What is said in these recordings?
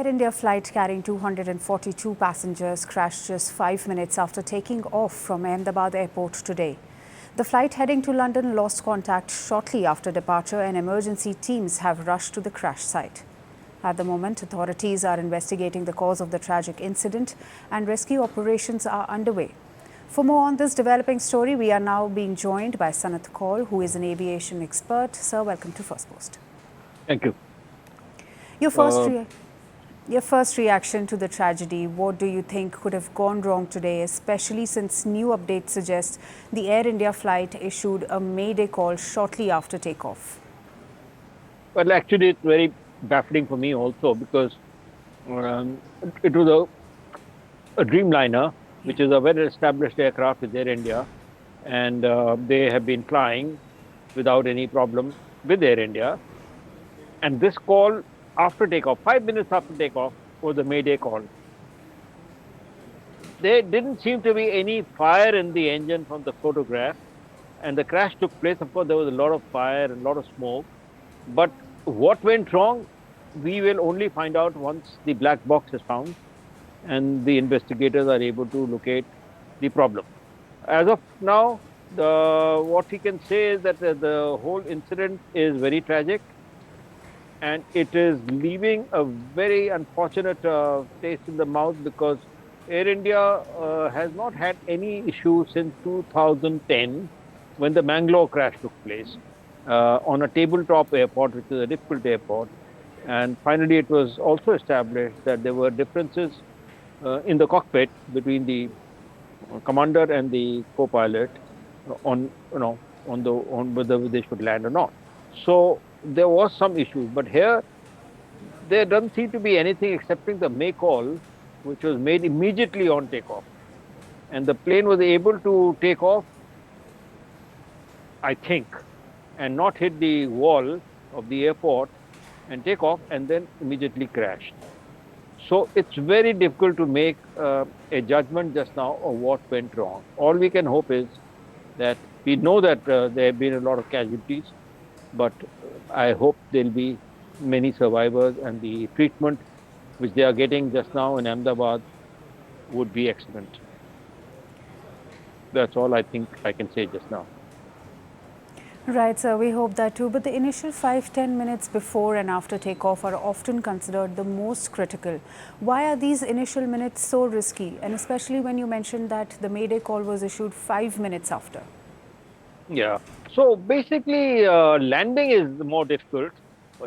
Air India flight carrying 242 passengers crashed just 5 minutes after taking off from Ahmedabad airport today. The flight heading to London lost contact shortly after departure and emergency teams have rushed to the crash site. At the moment, authorities are investigating the cause of the tragic incident and rescue operations are underway. For more on this developing story, we are now being joined by Sanat Kaul, who is an aviation expert. Sir, welcome to First Post. Thank you. Your first reaction to the tragedy, what do you think could have gone wrong today, especially since new updates suggest the Air India flight issued a mayday call shortly after takeoff? Well, actually, it's very baffling for me also because it was a Dreamliner, which is a well-established aircraft with Air India, and they have been flying without any problem with Air India. And this call after takeoff, 5 minutes after takeoff, was a mayday call. There didn't seem to be any fire in the engine from the photograph, and the crash took place. Of course, there was a lot of fire and a lot of smoke. But what went wrong, we will only find out once the black box is found and the investigators are able to locate the problem. As of now, what we can say is that the whole incident is very tragic. And it is leaving a very unfortunate taste in the mouth because Air India has not had any issue since 2010 when the Mangalore crash took place on a tabletop airport, which is a difficult airport. And finally, it was also established that there were differences in the cockpit between the commander and the co-pilot on whether they should land or not. So there was some issues, but here there doesn't seem to be anything excepting the May call, which was made immediately on takeoff. And the plane was able to take off, I think, and not hit the wall of the airport and take off and then immediately crashed. So it's very difficult to make a judgment just now of what went wrong. All we can hope is that we know that there have been a lot of casualties, but I hope there'll be many survivors and the treatment which they are getting just now in Ahmedabad would be excellent. That's all I think I can say just now. Right, sir, we hope that too. But the initial 5-10 minutes before and after takeoff are often considered the most critical. Why are these initial minutes so risky? And especially when you mentioned that the mayday call was issued 5 minutes after. Yeah. So basically, landing is more difficult.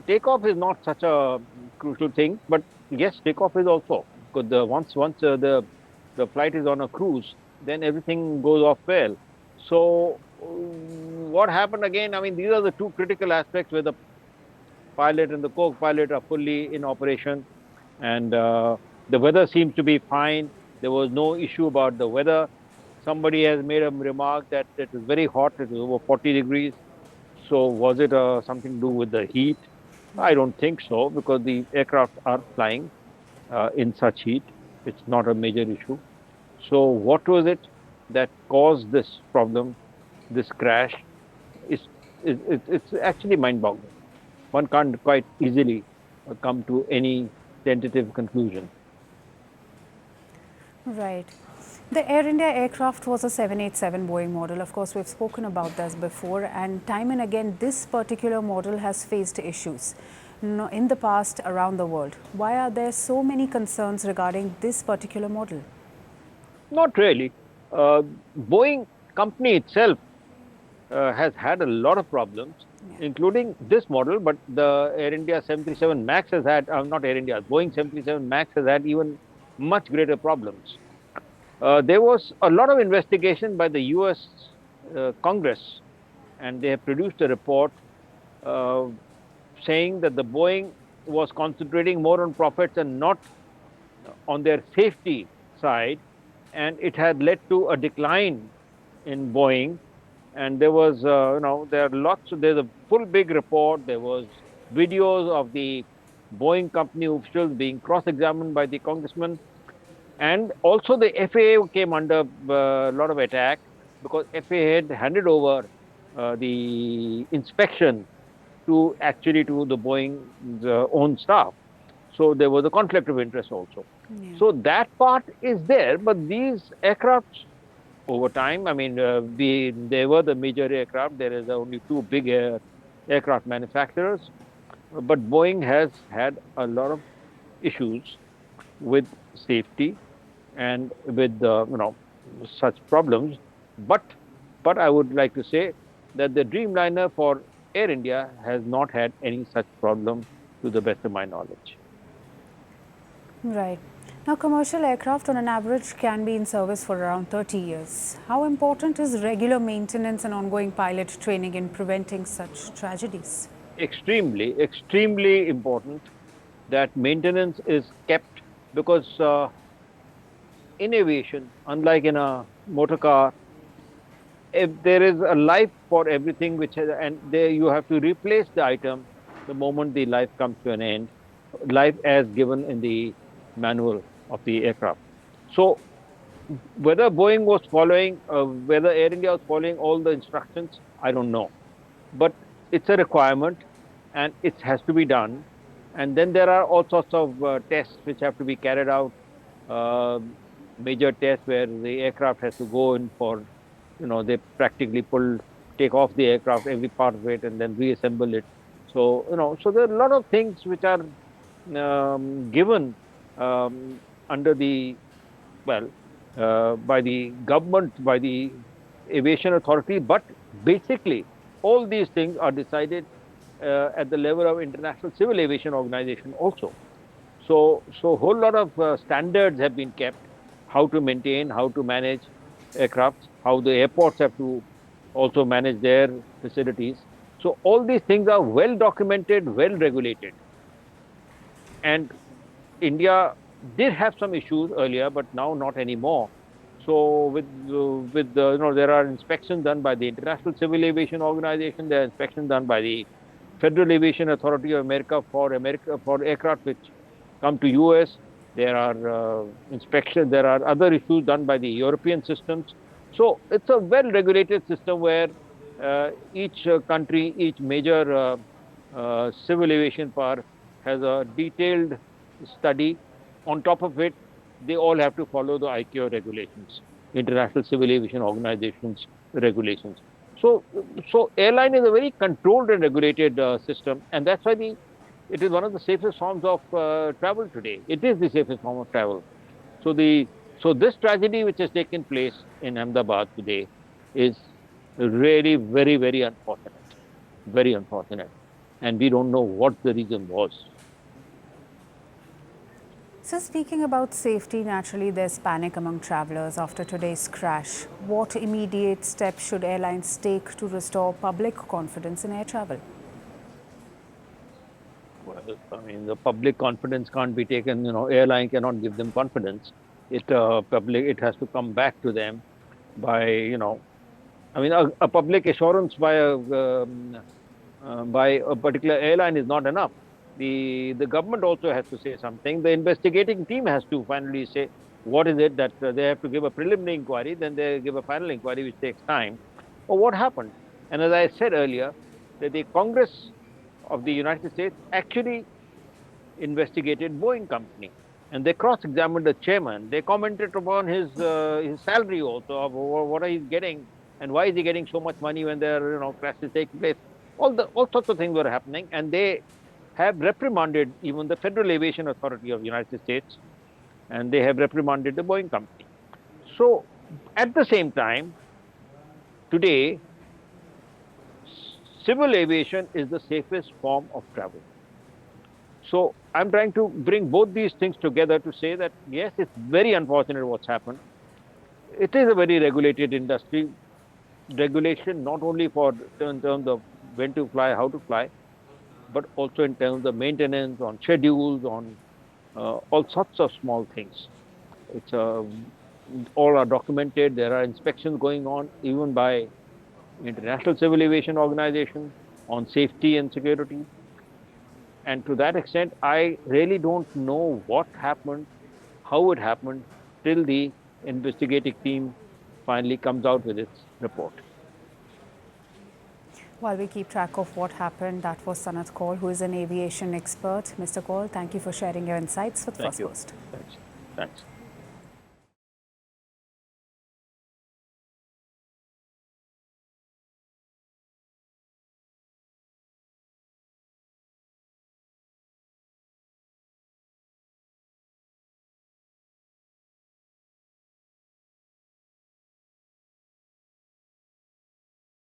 Takeoff is not such a crucial thing, but yes, takeoff is also because once the flight is on a cruise, then everything goes off well. So what happened again? I mean, these are the two critical aspects where the pilot and the co-pilot are fully in operation, and the weather seems to be fine. There was no issue about the weather. Somebody has made a remark that it was very hot. It was over 40 degrees. So was it something to do with the heat? I don't think so because the aircraft are flying in such heat. It's not a major issue. So what was it that caused this problem, this crash? It's actually mind-boggling. One can't quite easily come to any tentative conclusion. Right. The Air India aircraft was a 787 Boeing model. Of course, we've spoken about this before, and time and again, this particular model has faced issues in the past around the world. Why are there so many concerns regarding this particular model? Not really. Boeing company itself has had a lot of problems, including this model, but the Air India 737 MAX has had, not Air India, Boeing 737 MAX has had even much greater problems. There was a lot of investigation by the US Congress, and they have produced a report saying that the Boeing was concentrating more on profits and not on their safety side, and it had led to a decline in Boeing. And there was, there's a full big report. There was videos of the Boeing company officials being cross-examined by the congressman. And also the FAA came under a lot of attack because FAA had handed over the inspection to the Boeing's own staff. So there was a conflict of interest also. Yeah. So that part is there, but these aircrafts over time, I mean, they were the major aircraft. There is only two big aircraft manufacturers, but Boeing has had a lot of issues with safety and with such problems. But I would like to say that the Dreamliner for Air India has not had any such problem, to the best of my knowledge. Right. Now, commercial aircraft on an average can be in service for around 30 years. How important is regular maintenance and ongoing pilot training in preventing such tragedies? Extremely, extremely important that maintenance is kept, because in aviation, unlike in a motor car, if there is a life for everything, which has, and there you have to replace the item the moment the life comes to an end, life as given in the manual of the aircraft. So whether Boeing was following, whether Air India was following all the instructions, I don't know, but it's a requirement and it has to be done. And then there are all sorts of tests which have to be carried out, uh, major tests where the aircraft has to go in for, they practically take off the aircraft, every part of it, and then reassemble it. So, so there are a lot of things which are given under the, well, by the government, by the aviation authority, but basically all these things are decided at the level of International Civil Aviation Organization also. So a whole lot of standards have been kept, how to maintain, how to manage aircrafts, how the airports have to also manage their facilities. So all these things are well documented, well regulated. And India did have some issues earlier, but now not anymore. So with the, there are inspections done by the International Civil Aviation Organization. There are inspections done by the Federal Aviation Authority of America for aircraft which come to US. There are inspections. There are other issues done by the European systems. So it's a well-regulated system where each country, each major civil aviation power has a detailed study. On top of it, they all have to follow the ICAO regulations, International Civil Aviation Organization's regulations. So, airline is a very controlled and regulated system, and that's why it is one of the safest forms of travel today. It is the safest form of travel. So this tragedy which has taken place in Ahmedabad today is really very very unfortunate, and we don't know what the reason was. So, speaking about safety, naturally there's panic among travelers after today's crash. What immediate steps should airlines take to restore public confidence in air travel? Well, I mean, the public confidence can't be taken. Airline cannot give them confidence. It has to come back to them by, I mean, a public assurance by a particular airline is not enough. The government also has to say something. The investigating team has to finally say what is it that they have to give a preliminary inquiry, then they give a final inquiry, which takes time. Or what happened? And as I said earlier, that the Congress of the United States actually investigated Boeing company, and they cross-examined the chairman. They commented upon his salary also, of what he's getting and why is he getting so much money when there are crashes taking place. All sorts of things were happening, and they have reprimanded even the Federal Aviation Authority of the United States, and they have reprimanded the Boeing company. So at the same time, today, civil aviation is the safest form of travel. So I'm trying to bring both these things together to say that, yes, it's very unfortunate what's happened. It is a very regulated industry. Regulation not only in terms of when to fly, how to fly, but also in terms of maintenance, on schedules, on all sorts of small things. It's all are documented. There are inspections going on, even by International Civil Aviation Organization, on safety and security. And to that extent, I really don't know what happened, how it happened, till the investigative team finally comes out with its report. While we keep track of what happened, that was Sanat Kaul, who is an aviation expert. Mr. Kaul, thank you for sharing your insights with Thank you. Firstpost. Thanks. Thanks.